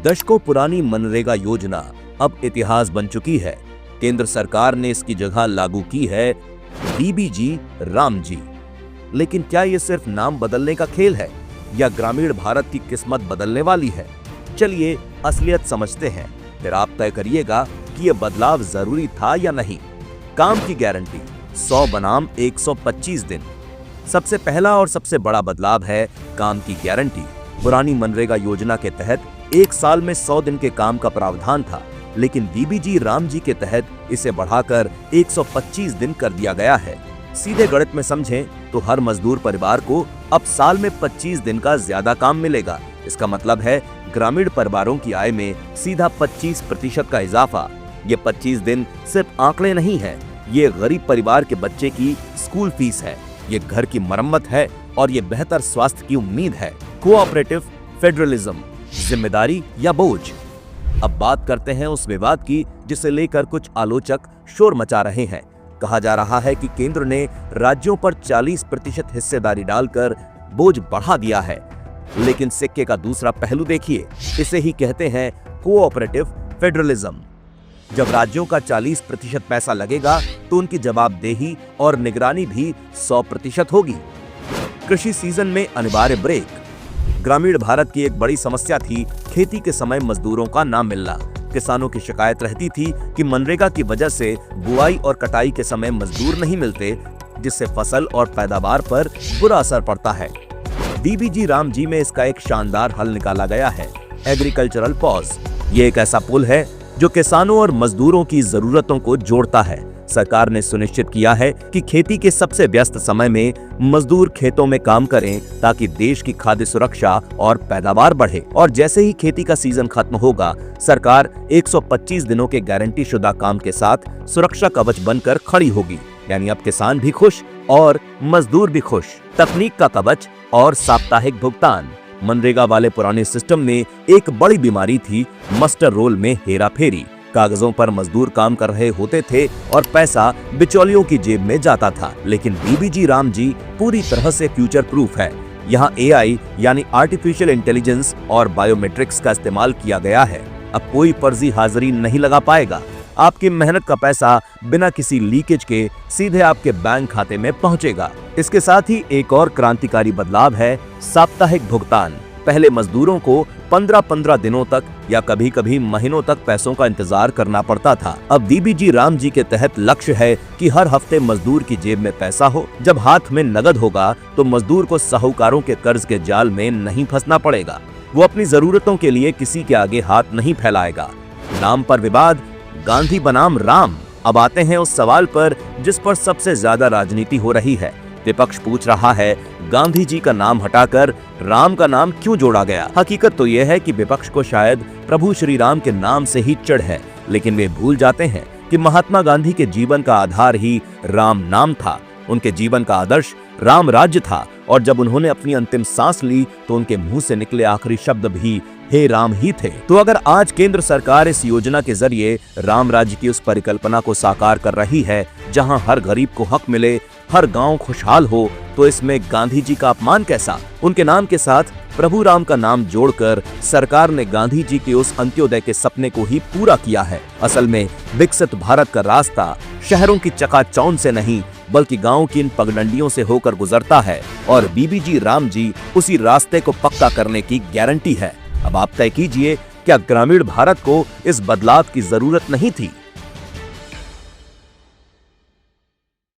दशकों पुरानी मनरेगा योजना अब इतिहास बन चुकी है। केंद्र सरकार ने इसकी जगह लागू की है डीबीजी रामजी। लेकिन क्या ये सिर्फ नाम बदलने का खेल है या ग्रामीण भारत की किस्मत बदलने वाली है? चलिए असलियत समझते हैं, फिर आप तय करिएगा कि यह बदलाव जरूरी था या नहीं। काम की गारंटी 100 बनाम 125 दिन। सबसे पहला और सबसे बड़ा बदलाव है काम की गारंटी। पुरानी मनरेगा योजना के तहत 1 साल में 100 दिन के काम का प्रावधान था, लेकिन डीबीजी रामजी के तहत इसे बढ़ाकर 125 दिन कर दिया गया है। सीधे गणित में समझें तो हर मजदूर परिवार को अब साल में 25 दिन का ज्यादा काम मिलेगा। इसका मतलब है ग्रामीण परिवारों की आय में सीधा 25% का इजाफा। ये 25 दिन सिर्फ आंकड़े नहीं है, ये गरीब परिवार के बच्चे की स्कूल फीस है, ये घर की मरम्मत है और ये बेहतर स्वास्थ्य की उम्मीद है। कोऑपरेटिव फेडरलिज्म, जिम्मेदारी या बोझ। अब बात करते हैं उस विवाद की जिसे लेकर कुछ आलोचक शोर मचा रहे हैं। कहा जा रहा है कि केंद्र ने राज्यों पर 40% हिस्सेदारी डालकर बोझ बढ़ा दिया है। लेकिन सिक्के का दूसरा पहलू देखिए, इसे ही कहते हैं कोऑपरेटिव फेडरलिज्म। जब राज्यों का 40% पैसा लगेगा तो उनकी जवाबदेही और निगरानी भी 100% होगी। कृषि सीजन में अनिवार्य ब्रेक। ग्रामीण भारत की एक बड़ी समस्या थी खेती के समय मजदूरों का ना मिलना। किसानों की शिकायत रहती थी कि मनरेगा की वजह से बुआई और कटाई के समय मजदूर नहीं मिलते, जिससे फसल और पैदावार पर बुरा असर पड़ता है। डीबीजी रामजी में इसका एक शानदार हल निकाला गया है, एग्रीकल्चरल पॉज। ये एक ऐसा पुल है जो किसानों और मजदूरों की जरूरतों को जोड़ता है। सरकार ने सुनिश्चित किया है कि खेती के सबसे व्यस्त समय में मजदूर खेतों में काम करें ताकि देश की खाद्य सुरक्षा और पैदावार बढ़े। और जैसे ही खेती का सीजन खत्म होगा, सरकार 125 दिनों के गारंटी शुदा काम के साथ सुरक्षा कवच बनकर खड़ी होगी। यानी अब किसान भी खुश और मजदूर भी खुश। तकनीक का कवच और साप्ताहिक भुगतान। मनरेगा वाले पुराने सिस्टम में एक बड़ी बीमारी थी मस्टर रोल में हेरा फेरी। कागजों पर मजदूर काम कर रहे होते थे और पैसा बिचौलियों की जेब में जाता था। लेकिन डीबीजी रामजी पूरी तरह से फ्यूचर प्रूफ है। यहाँ एआई यानी आर्टिफिशियल इंटेलिजेंस और बायोमेट्रिक्स का इस्तेमाल किया गया है। अब कोई फर्जी हाजिरी नहीं लगा पाएगा। आपकी मेहनत का पैसा बिना किसी लीकेज के सीधे आपके बैंक खाते में पहुंचेगा। इसके साथ ही एक और क्रांतिकारी बदलाव है साप्ताहिक भुगतान। पहले मजदूरों को 15-15 दिनों तक या कभी कभी महीनों तक पैसों का इंतजार करना पड़ता था। अब डीबीजी रामजी के तहत लक्ष्य है कि हर हफ्ते मजदूर की जेब में पैसा हो। जब हाथ में नगद होगा तो मजदूर को साहूकारों के कर्ज के जाल में नहीं फंसना पड़ेगा। वो अपनी जरूरतों के लिए किसी के आगे हाथ नहीं फैलाएगा। नाम पर विवाद, गांधी बनाम राम। अब आते हैं उस सवाल पर जिस पर सबसे ज्यादा राजनीति हो रही है। विपक्ष पूछ रहा है, गांधी जी का नाम हटाकर राम का नाम क्यों जोड़ा गया? हकीकत तो यह है कि विपक्ष को शायद प्रभु श्री राम के नाम से ही चिढ़ है, लेकिन वे भूल जाते हैं कि महात्मा गांधी के जीवन का आधार ही राम नाम था। उनके जीवन का आदर्श राम राज्य था और जब उन्होंने अपनी अंतिम सांस ली तो उनके मुंह से निकले आखिरी शब्द भी हे राम ही थे। तो अगर आज केंद्र सरकार इस योजना के जरिए राम राज्य की उस परिकल्पना को साकार कर रही है जहां हर गरीब को हक मिले, हर गांव खुशहाल हो, तो इसमें गांधी जी का अपमान कैसा? उनके नाम के साथ प्रभु राम का नाम जोड़कर सरकार ने गांधी जी के उस अंत्योदय के सपने को ही पूरा किया है। असल में विकसित भारत का रास्ता शहरों की चकाचौंध से नहीं बल्कि गांव की इन पगडंडियों से होकर गुजरता है और डीबीजी रामजी उसी रास्ते को पक्का करने की गारंटी है। अब आप तय कीजिए, क्या ग्रामीण भारत को इस बदलाव की जरूरत नहीं थी?